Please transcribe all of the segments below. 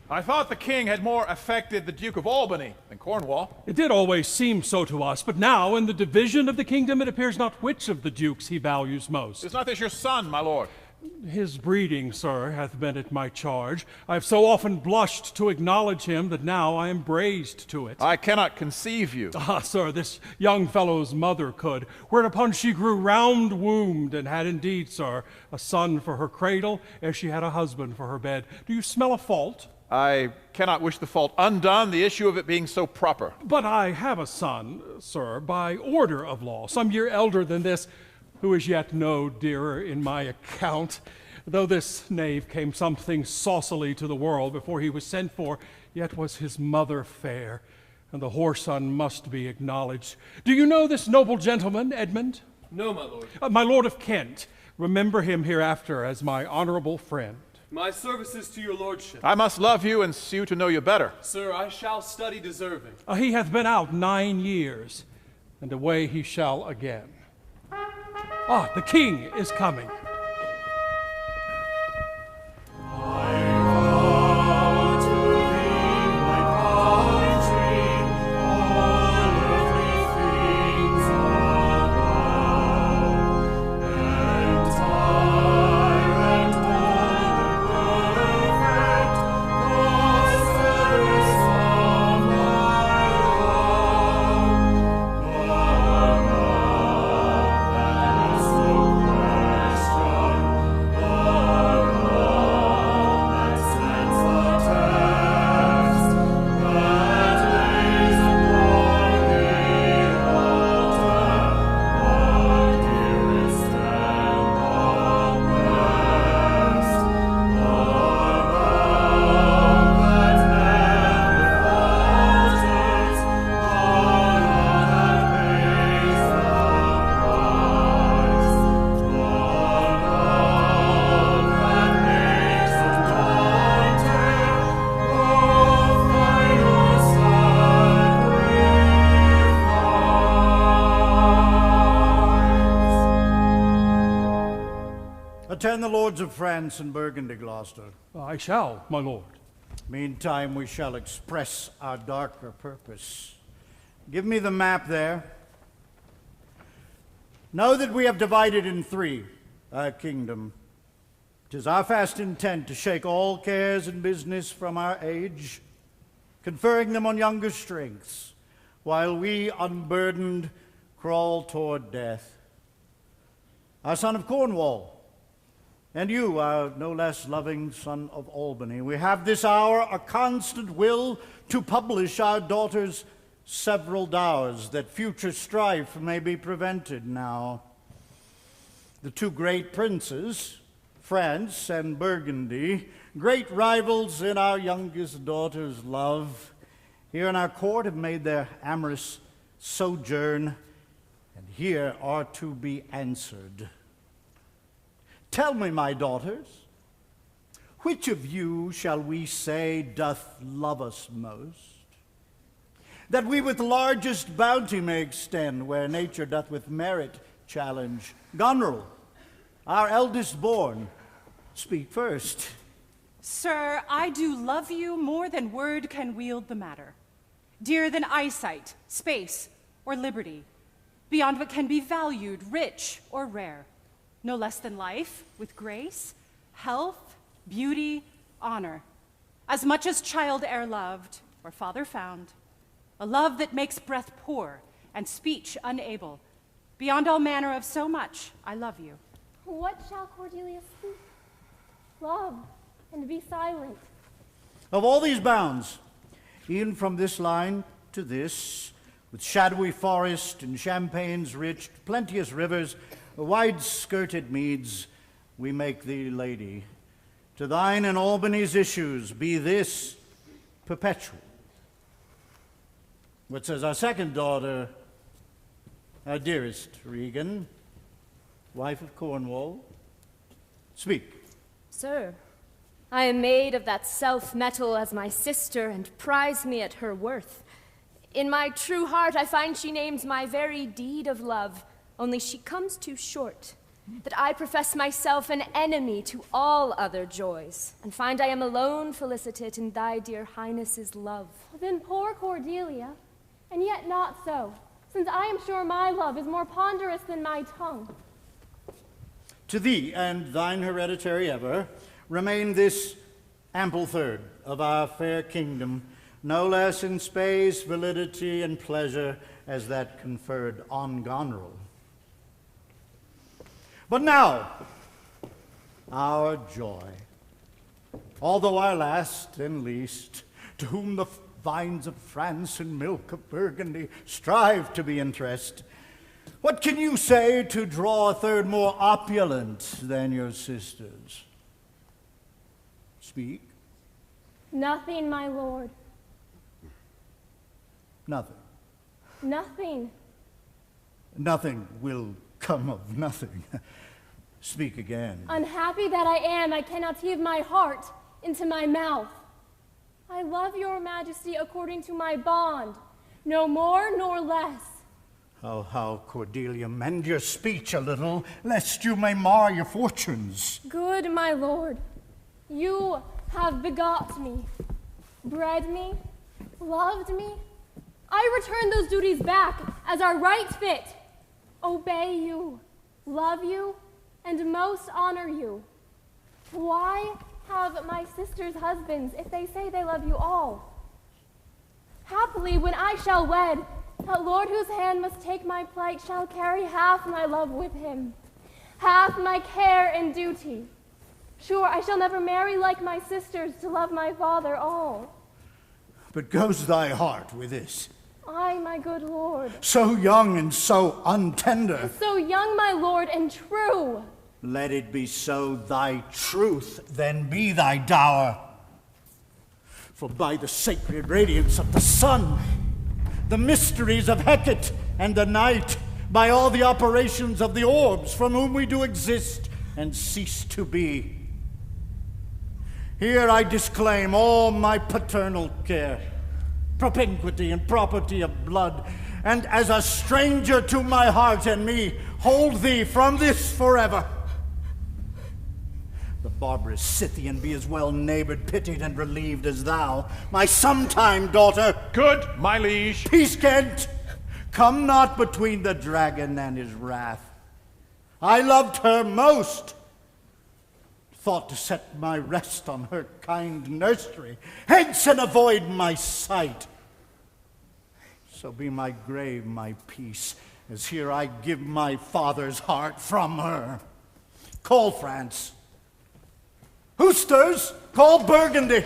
I thought the king had more affected the Duke of Albany than Cornwall. It did always seem so to us, but now, in the division of the kingdom, it appears not which of the dukes he values most. Is not this your son, my lord? His breeding, sir, hath been at my charge. I have so often blushed to acknowledge him that now I am brazed to it. I cannot conceive you. Ah, sir, this young fellow's mother could, whereupon she grew round-wombed, and had indeed, sir, a son for her cradle, as she had a husband for her bed. Do you smell a fault? I cannot wish the fault undone, the issue of it being so proper. But I have a son, sir, by order of law, some year elder than this, who is yet no dearer in my account. Though this knave came something saucily to the world before he was sent for, yet was his mother fair, and the whoreson must be acknowledged. Do you know this noble gentleman, Edmund? No, my lord. My lord of Kent. Remember him hereafter as my honorable friend. My services to your lordship. I must love you and sue to know you better. Sir, I shall study deserving. He hath been out 9 years, and away he shall again. Ah, the king is coming. Attend the lords of France and Burgundy, Gloucester. I shall, my lord. Meantime, we shall express our darker purpose. Give me the map there. Know that we have divided in three our kingdom. 'Tis our fast intent to shake all cares and business from our age, conferring them on younger strengths, while we, unburdened, crawl toward death. Our son of Cornwall, and you, our no less loving son of Albany, we have this hour a constant will to publish our daughter's several dowers, that future strife may be prevented now. The two great princes, France and Burgundy, great rivals in our youngest daughter's love, here in our court have made their amorous sojourn, and here are to be answered. Tell me, my daughters, which of you shall we say doth love us most? That we with largest bounty may extend, where nature doth with merit challenge. Goneril, our eldest born, speak first. Sir, I do love you more than word can wield the matter. Dearer than eyesight, space, or liberty. Beyond what can be valued, rich or rare. No less than life, with grace, health, beauty, honor. As much as child e'er loved, or father found. A love that makes breath poor, and speech unable. Beyond all manner of so much, I love you. What shall Cordelia speak? Love, and be silent. Of all these bounds, even from this line to this, with shadowy forest and champagnes rich, plenteous rivers, wide-skirted meads, we make thee lady. To thine and Albany's issues be this perpetual. What says our second daughter, our dearest Regan, wife of Cornwall? Speak. Sir, I am made of that self-metal as my sister, and prize me at her worth. In my true heart I find she names my very deed of love, only she comes too short. that I profess myself an enemy to all other joys, and find I am alone felicitate in thy dear highness's love. Then poor Cordelia, and yet not so, since I am sure my love is more ponderous than my tongue. To thee and thine hereditary ever remain this ample third of our fair kingdom, no less in space, validity, and pleasure as that conferred on Goneril. But now, our joy, although our last and least, to whom the vines of France and milk of Burgundy strive to be interest, what can you say to draw a third more opulent than your sisters? Speak. Nothing, my lord. Nothing. Nothing. Nothing will come of nothing. Speak again. Unhappy that I am, I cannot heave my heart into my mouth. I love your majesty according to my bond, no more nor less. Oh, how, Cordelia, mend your speech a little, lest you may mar your fortunes. Good, my lord, you have begot me, bred me, loved me. I return those duties back as are right fit. Obey you, love you, and most honor you. Why have my sisters husbands if they say they love you all? Happily, when I shall wed, that lord whose hand must take my plight shall carry half my love with him, half my care and duty. Sure, I shall never marry like my sisters to love my father all. But goes thy heart with this? Aye, my good lord. So young and so untender. So young, my lord, and true. Let it be so. Thy truth then be thy dower. For by the sacred radiance of the sun, the mysteries of Hecate and the night, by all the operations of the orbs from whom we do exist and cease to be, here I disclaim all my paternal care, propinquity and property of blood, and as a stranger to my heart and me, hold thee from this forever. The barbarous Scythian be as well neighbored, pitied, and relieved as thou, my sometime daughter. Good, my liege. Peace, Kent. Come not between the dragon and his wrath. I loved her most. Thought to set my rest on her kind nursery. Hence and avoid my sight. So be my grave my peace, as here I give my father's heart from her. Call France. Who stirs? Call Burgundy.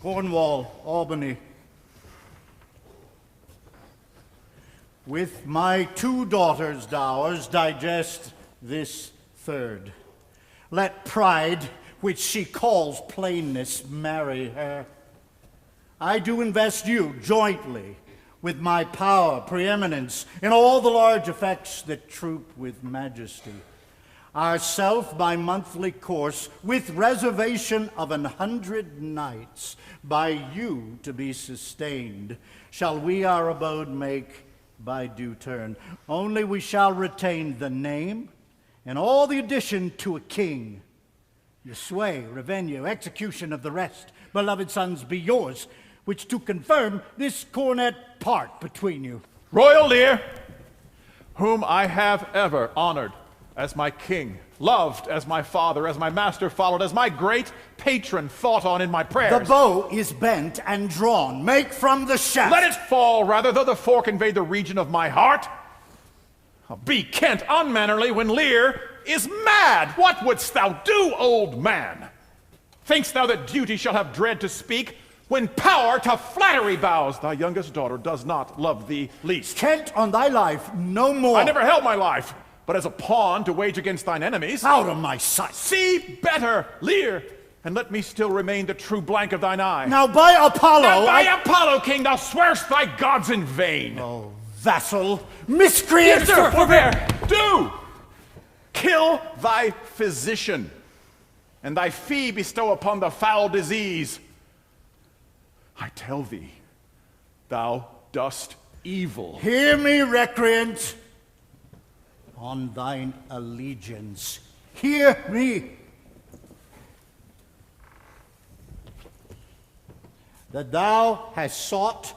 Cornwall, Albany. With my 2 daughters' dowers digest this third. Let pride, which she calls plainness, marry her. I do invest you jointly with my power, preeminence, in all the large effects that troop with majesty. Ourself by monthly course, with reservation of 100 nights, by you to be sustained, shall we our abode make by due turn. Only we shall retain the name, and all the addition to a king. Your sway, revenue, execution of the rest, beloved sons, be yours, which to confirm this cornet part between you. Royal Lear, whom I have ever honored as my king, loved as my father, as my master followed, as my great patron thought on in my prayers. The bow is bent and drawn. Make from the shaft. Let it fall, rather, though the fork invade the region of my heart. Be Kent unmannerly when Lear is mad. What wouldst thou do, old man? Think'st thou that duty shall have dread to speak, when power to flattery bows? Thy youngest daughter does not love thee least. Kent, on thy life, no more. I never held my life, but as a pawn to wage against thine enemies. Out of my sight. See better, Lear, and let me still remain the true blank of thine eye. Now by Apollo, Now by Apollo, king, thou swearst thy gods in vain. Oh, vassal, miscreant! Yes, sir, forbear! Do! Kill thy physician, and thy fee bestow upon the foul disease. I tell thee, thou dost evil. Hear me, recreant. on thine allegiance. Hear me! That thou hast sought